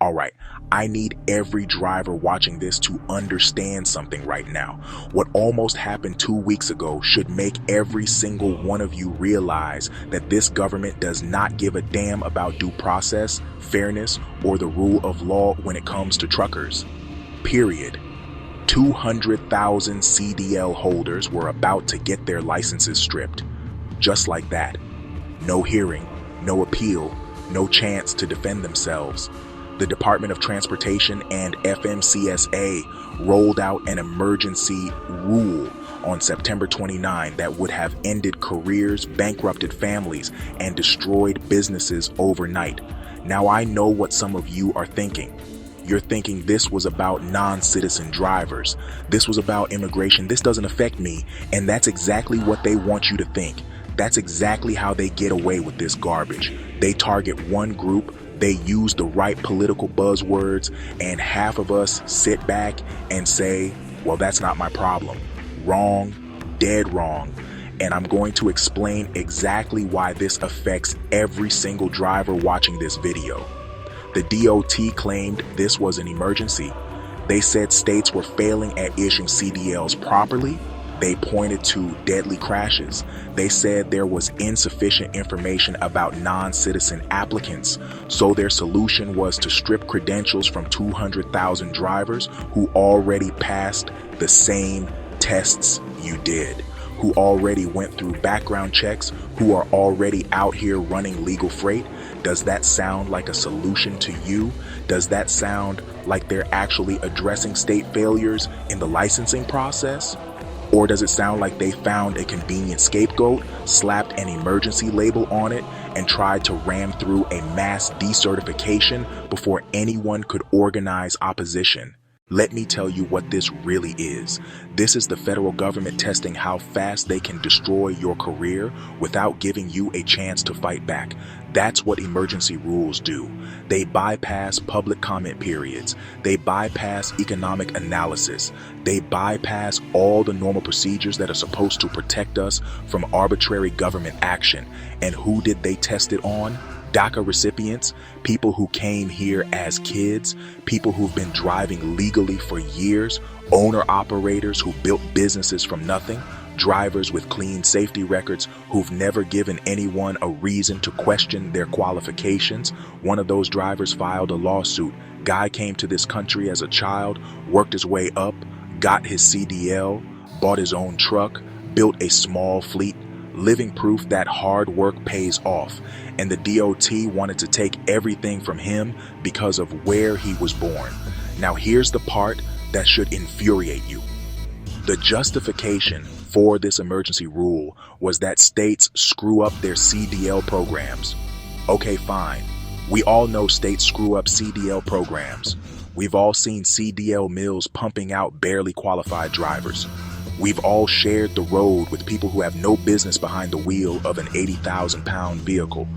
All right, I need every driver watching this to understand something right now. What almost happened 2 weeks ago should make every single one of you realize that this government does not give a damn about due process, fairness, or the rule of law when it comes to truckers. Period. 200,000 CDL holders were about to get their licenses stripped. Just like that. No hearing, no appeal, no chance to defend themselves. The Department of Transportation and FMCSA rolled out an emergency rule on September 29 that would have ended careers, bankrupted families, and destroyed businesses overnight. Now I know what some of you are thinking. You're thinking this was about non-citizen drivers. This was about immigration. This doesn't affect me. And that's exactly what they want you to think. That's exactly how they get away with this garbage. They target one group. They use the right political buzzwords, and half of us sit back and say, well, that's not my problem. Wrong, dead wrong. And I'm going to explain exactly why this affects every single driver watching this video. The DOT claimed this was an emergency. They said states were failing at issuing CDLs properly. They pointed to deadly crashes. They said there was insufficient information about non-citizen applicants, so their solution was to strip credentials from 200,000 drivers who already passed the same tests you did, who already went through background checks, who are already out here running legal freight. Does that sound like a solution to you? Does that sound like they're actually addressing state failures in the licensing process? Or does it sound like they found a convenient scapegoat, slapped an emergency label on it, and tried to ram through a mass decertification before anyone could organize opposition? Let me tell you what this really is. This is the federal government testing how fast they can destroy your career without giving you a chance to fight back. That's what emergency rules do. They bypass public comment periods. They bypass economic analysis. They bypass all the normal procedures that are supposed to protect us from arbitrary government action. And who did they test it on? DACA recipients, people who came here as kids, people who've been driving legally for years, owner-operators who built businesses from nothing, drivers with clean safety records who've never given anyone a reason to question their qualifications. One of those drivers filed a lawsuit. Guy came to this country as a child, worked his way up, got his CDL, bought his own truck, built a small fleet, living proof that hard work pays off. And the DOT wanted to take everything from him because of where he was born. Now here's the part that should infuriate you. The justification for this emergency rule was that states screw up their CDL programs. Okay, fine. We all know states screw up CDL programs. We've all seen CDL mills pumping out barely qualified drivers. We've all shared the road with people who have no business behind the wheel of an 80,000-pound vehicle.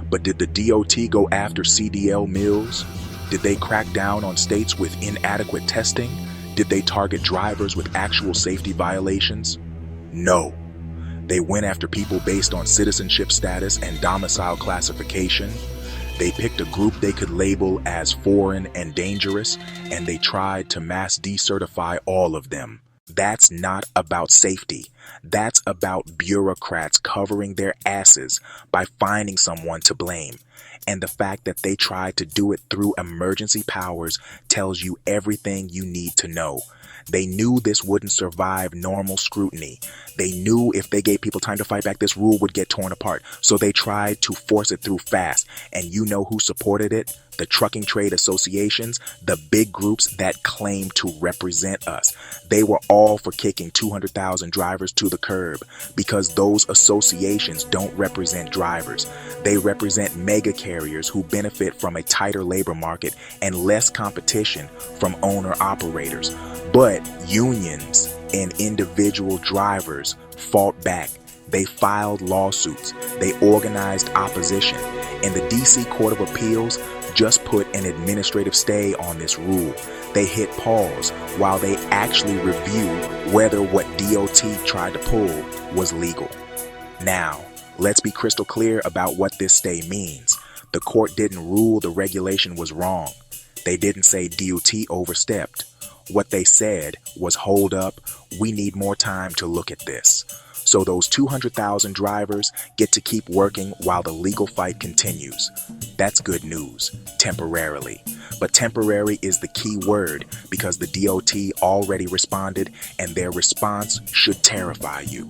But did the DOT go after CDL mills? Did they crack down on states with inadequate testing? Did they target drivers with actual safety violations? No. They went after people based on citizenship status and domicile classification. They picked a group they could label as foreign and dangerous, and they tried to mass decertify all of them. That's not about safety. That's about bureaucrats covering their asses by finding someone to blame. And the fact that they tried to do it through emergency powers tells you everything you need to know. They knew this wouldn't survive normal scrutiny. They knew if they gave people time to fight back, this rule would get torn apart. So they tried to force it through fast. And you know who supported it? The trucking trade associations, the big groups that claim to represent us. They were all for kicking 200,000 drivers to the curb because those associations don't represent drivers. They represent mega carriers who benefit from a tighter labor market and less competition from owner-operators. But unions and individual drivers fought back. They filed lawsuits. They organized opposition. And the DC Court of Appeals just put an administrative stay on this rule. They hit pause while they actually review whether what DOT tried to pull was legal. Now, let's be crystal clear about what this stay means. The court didn't rule the regulation was wrong. They didn't say DOT overstepped. What they said was, hold up, we need more time to look at this. So those 200,000 drivers get to keep working while the legal fight continues. That's good news, temporarily. But temporary is the key word because the DOT already responded, and their response should terrify you.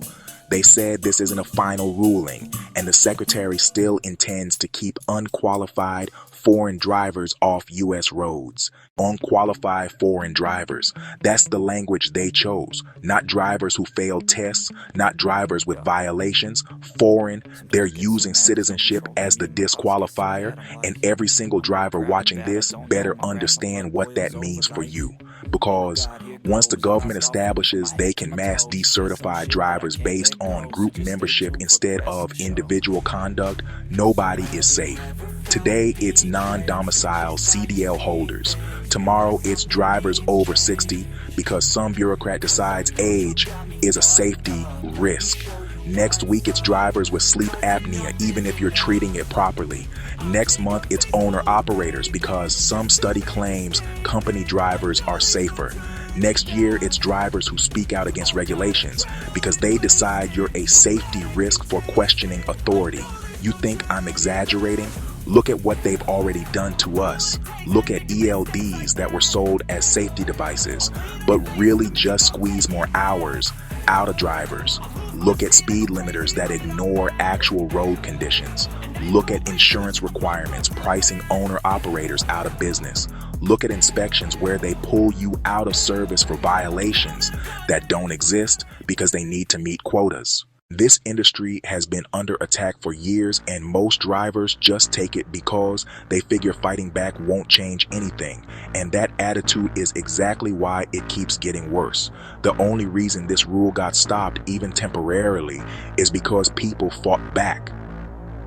They said this isn't a final ruling, and the secretary still intends to keep unqualified foreign drivers off U.S. roads. Unqualified foreign drivers. That's the language they chose. Not drivers who failed tests, not drivers with violations. Foreign, they're using citizenship as the disqualifier, and every single driver watching this better understand what that means for you. Because once the government establishes they can mass decertify drivers based on group membership instead of individual conduct, nobody is safe. Today, it's non-domicile CDL holders. Tomorrow, it's drivers over 60 because some bureaucrat decides age is a safety risk. Next week, it's drivers with sleep apnea, even if you're treating it properly. Next month, it's owner-operators because some study claims company drivers are safer. Next year, it's drivers who speak out against regulations because they decide you're a safety risk for questioning authority. You think I'm exaggerating? Look at what they've already done to us. Look at ELDs that were sold as safety devices, but really just squeeze more hours out of drivers. Look at speed limiters that ignore actual road conditions. Look at insurance requirements pricing owner-operators out of business. Look at inspections where they pull you out of service for violations that don't exist because they need to meet quotas. This industry has been under attack for years, and most drivers just take it because they figure fighting back won't change anything. And that attitude is exactly why it keeps getting worse. The only reason this rule got stopped, even temporarily, is because people fought back.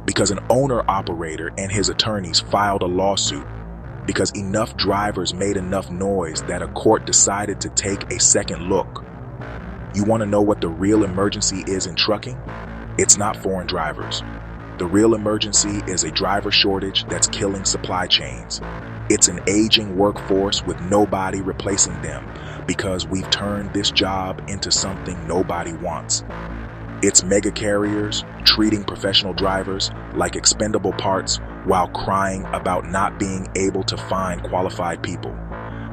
Because an owner-operator and his attorneys filed a lawsuit. Because enough drivers made enough noise that a court decided to take a second look. You want to know what the real emergency is in trucking? It's not foreign drivers. The real emergency is a driver shortage that's killing supply chains. It's an aging workforce with nobody replacing them because we've turned this job into something nobody wants. It's mega carriers treating professional drivers like expendable parts while crying about not being able to find qualified people.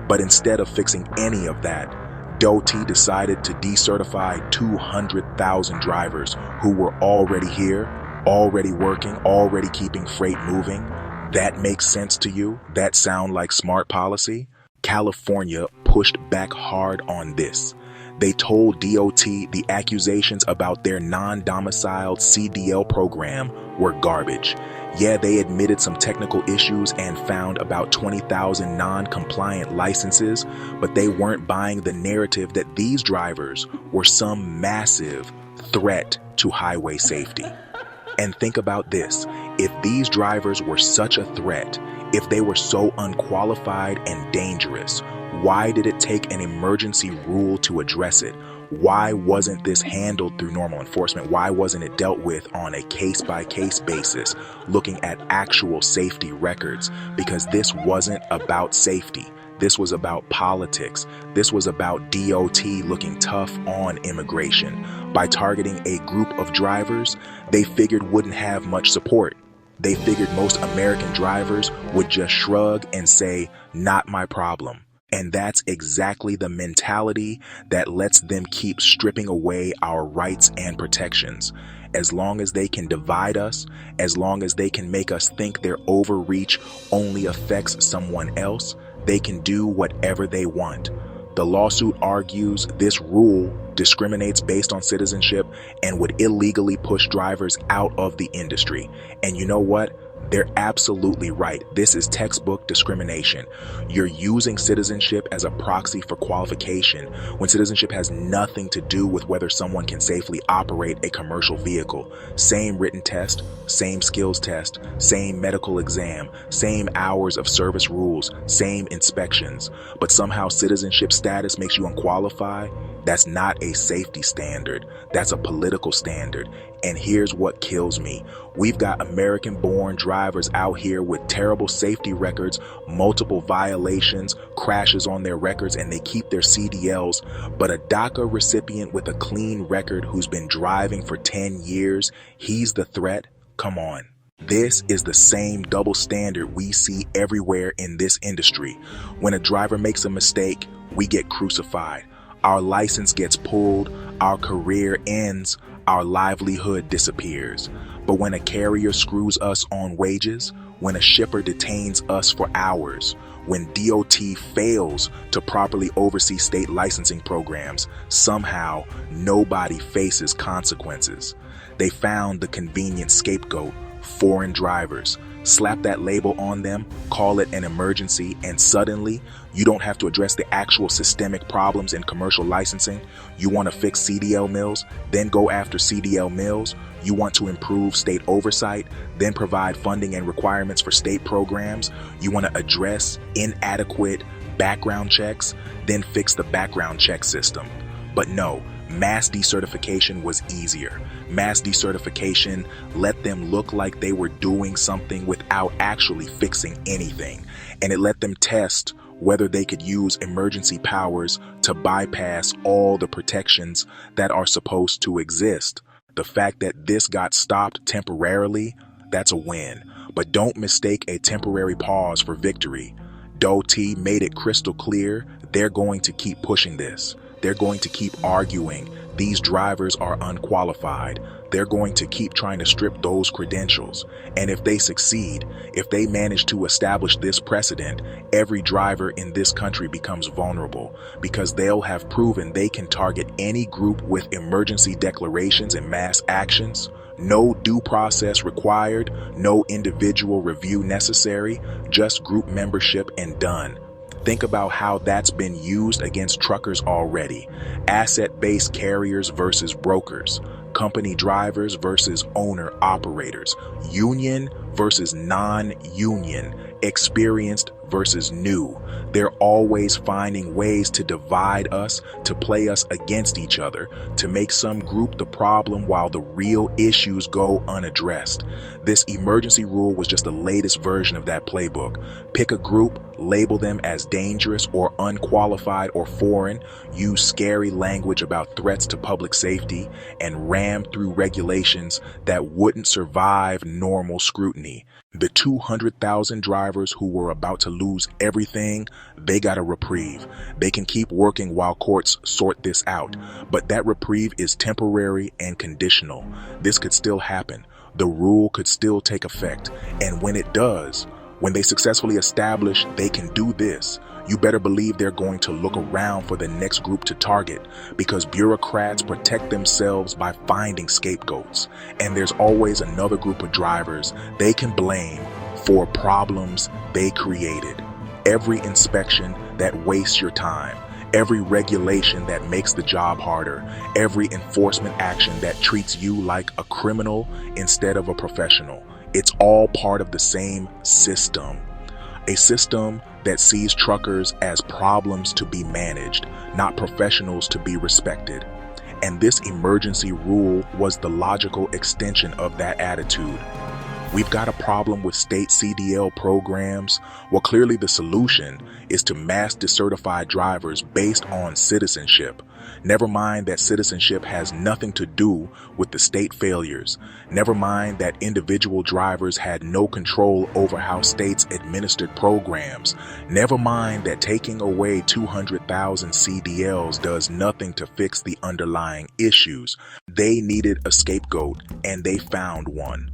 But instead of fixing any of that, DOT decided to decertify 200,000 drivers who were already here, already working, already keeping freight moving. That makes sense to you? That sound like smart policy? California pushed back hard on this. They told DOT the accusations about their non-domiciled CDL program were garbage. Yeah, they admitted some technical issues and found about 20,000 non-compliant licenses, but they weren't buying the narrative that these drivers were some massive threat to highway safety. And think about this, if these drivers were such a threat, if they were so unqualified and dangerous, why did it take an emergency rule to address it? Why wasn't this handled through normal enforcement? Why wasn't it dealt with on a case-by-case basis, looking at actual safety records? Because this wasn't about safety. This was about politics. This was about DOT looking tough on immigration. By targeting a group of drivers, they figured wouldn't have much support. They figured most American drivers would just shrug and say, "Not my problem." And that's exactly the mentality that lets them keep stripping away our rights and protections. As long as they can divide us, as long as they can make us think their overreach only affects someone else, they can do whatever they want. The lawsuit argues this rule discriminates based on citizenship and would illegally push drivers out of the industry. And you know what? They're absolutely right. This is textbook discrimination. You're using citizenship as a proxy for qualification when citizenship has nothing to do with whether someone can safely operate a commercial vehicle. Same written test, same skills test, same medical exam, same hours of service rules, same inspections. But somehow citizenship status makes you unqualified? That's not a safety standard. That's a political standard. And here's what kills me. We've got American-born drivers out here with terrible safety records, multiple violations, crashes on their records, and they keep their CDLs. But a DACA recipient with a clean record who's been driving for 10 years, he's the threat? Come on. This is the same double standard we see everywhere in this industry. When a driver makes a mistake, we get crucified. Our license gets pulled, our career ends, our livelihood disappears. But when a carrier screws us on wages, when a shipper detains us for hours, when DOT fails to properly oversee state licensing programs, somehow nobody faces consequences. They found the convenient scapegoat: foreign drivers. Slap that label on them, call it an emergency, and suddenly you don't have to address the actual systemic problems in commercial licensing. You want to fix CDL mills, then go after CDL mills. You want to improve state oversight, then provide funding and requirements for state programs. You want to address inadequate background checks, then fix the background check system. But no, mass decertification was easier. Mass decertification let them look like they were doing something without actually fixing anything. And it let them test whether they could use emergency powers to bypass all the protections that are supposed to exist. The fact that this got stopped temporarily, that's a win. But don't mistake a temporary pause for victory. DOT made it crystal clear they're going to keep pushing this. They're going to keep arguing these drivers are unqualified. They're going to keep trying to strip those credentials. And if they succeed, if they manage to establish this precedent, every driver in this country becomes vulnerable because they'll have proven they can target any group with emergency declarations and mass actions. No due process required, no individual review necessary, just group membership and done. Think about how that's been used against truckers already. Asset-based carriers versus brokers, company drivers versus owner-operators, union versus non-union, experienced versus new. They're always finding ways to divide us, to play us against each other, to make some group the problem while the real issues go unaddressed. This emergency rule was just the latest version of that playbook. Pick a group, label them as dangerous or unqualified or foreign, use scary language about threats to public safety, and ram through regulations that wouldn't survive normal scrutiny. The 200,000 drivers who were about to lose everything, they got a reprieve. They can keep working while courts sort this out. But that reprieve is temporary and conditional. This could still happen. The rule could still take effect. And when it does, when they successfully establish they can do this, you better believe they're going to look around for the next group to target, because bureaucrats protect themselves by finding scapegoats. And there's always another group of drivers they can blame for problems they created. Every inspection that wastes your time, every regulation that makes the job harder, every enforcement action that treats you like a criminal instead of a professional. It's all part of the same system. A system that sees truckers as problems to be managed, not professionals to be respected. And this emergency rule was the logical extension of that attitude. We've got a problem with state CDL programs. Well, clearly the solution is to mass decertify drivers based on citizenship. Never mind that citizenship has nothing to do with the state failures. Never mind that individual drivers had no control over how states administered programs. Never mind that taking away 200,000 CDLs does nothing to fix the underlying issues. They needed a scapegoat, and they found one.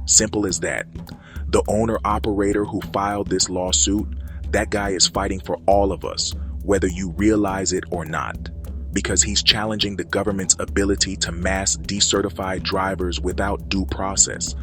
Simple as that. The owner-operator who filed this lawsuit, that guy is fighting for all of us, whether you realize it or not, because he's challenging the government's ability to mass decertify drivers without due process.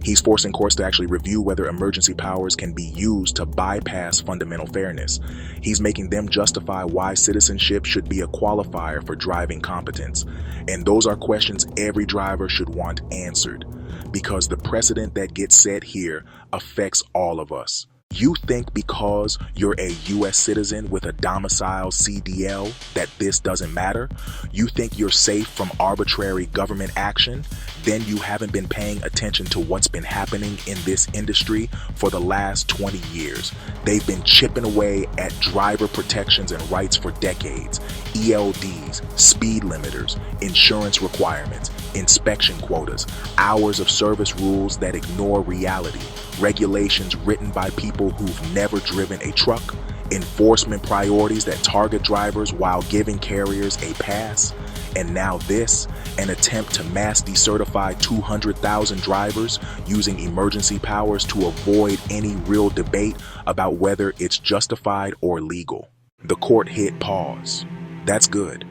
He's forcing courts to actually review whether emergency powers can be used to bypass fundamental fairness. He's making them justify why citizenship should be a qualifier for driving competence. And those are questions every driver should want answered, because the precedent that gets set here affects all of us. You think because you're a US citizen with a domicile CDL that this doesn't matter? You think you're safe from arbitrary government action? Then you haven't been paying attention to what's been happening in this industry for the last 20 years. They've been chipping away at driver protections and rights for decades. ELDs, speed limiters, insurance requirements, inspection quotas, hours of service rules that ignore reality, regulations written by people who've never driven a truck, enforcement priorities that target drivers while giving carriers a pass, and now this, an attempt to mass decertify 200,000 drivers using emergency powers to avoid any real debate about whether it's justified or legal. The court hit pause. That's good,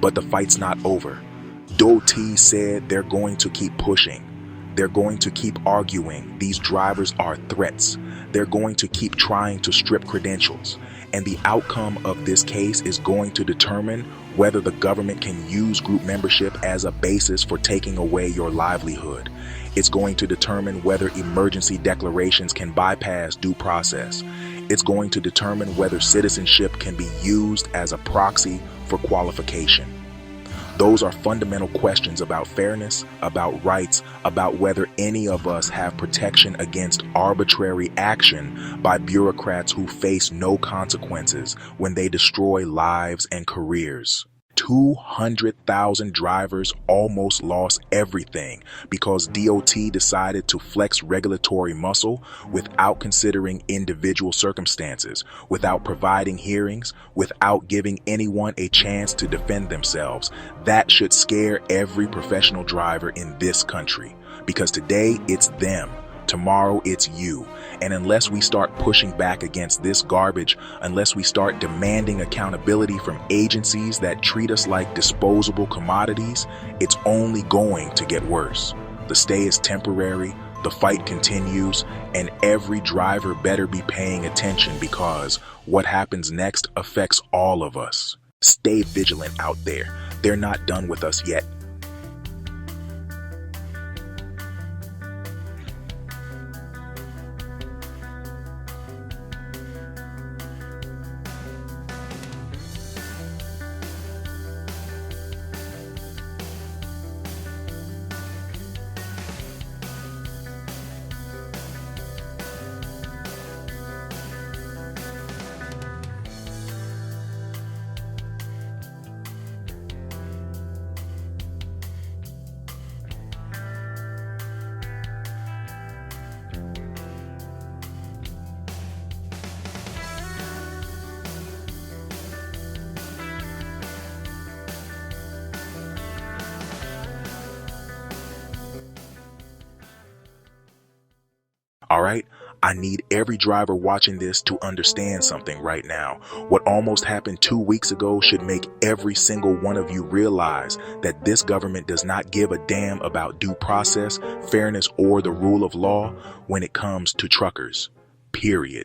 but the fight's not over. DOT said they're going to keep pushing. They're going to keep arguing these drivers are threats. They're going to keep trying to strip credentials. And the outcome of this case is going to determine whether the government can use group membership as a basis for taking away your livelihood. It's going to determine whether emergency declarations can bypass due process. It's going to determine whether citizenship can be used as a proxy for qualification. Those are fundamental questions about fairness, about rights, about whether any of us have protection against arbitrary action by bureaucrats who face no consequences when they destroy lives and careers. 200,000 drivers almost lost everything because DOT decided to flex regulatory muscle without considering individual circumstances, without providing hearings, without giving anyone a chance to defend themselves. That should scare every professional driver in this country, because today it's them. Tomorrow it's you. And unless we start pushing back against this garbage, unless we start demanding accountability from agencies that treat us like disposable commodities, it's only going to get worse. The stay is temporary, the fight continues, and every driver better be paying attention because what happens next affects all of us. Stay vigilant out there. They're not done with us yet. All right, I need every driver watching this to understand something right now. What almost happened 2 weeks ago should make every single one of you realize that this government does not give a damn about due process, fairness, or the rule of law when it comes to truckers. Period.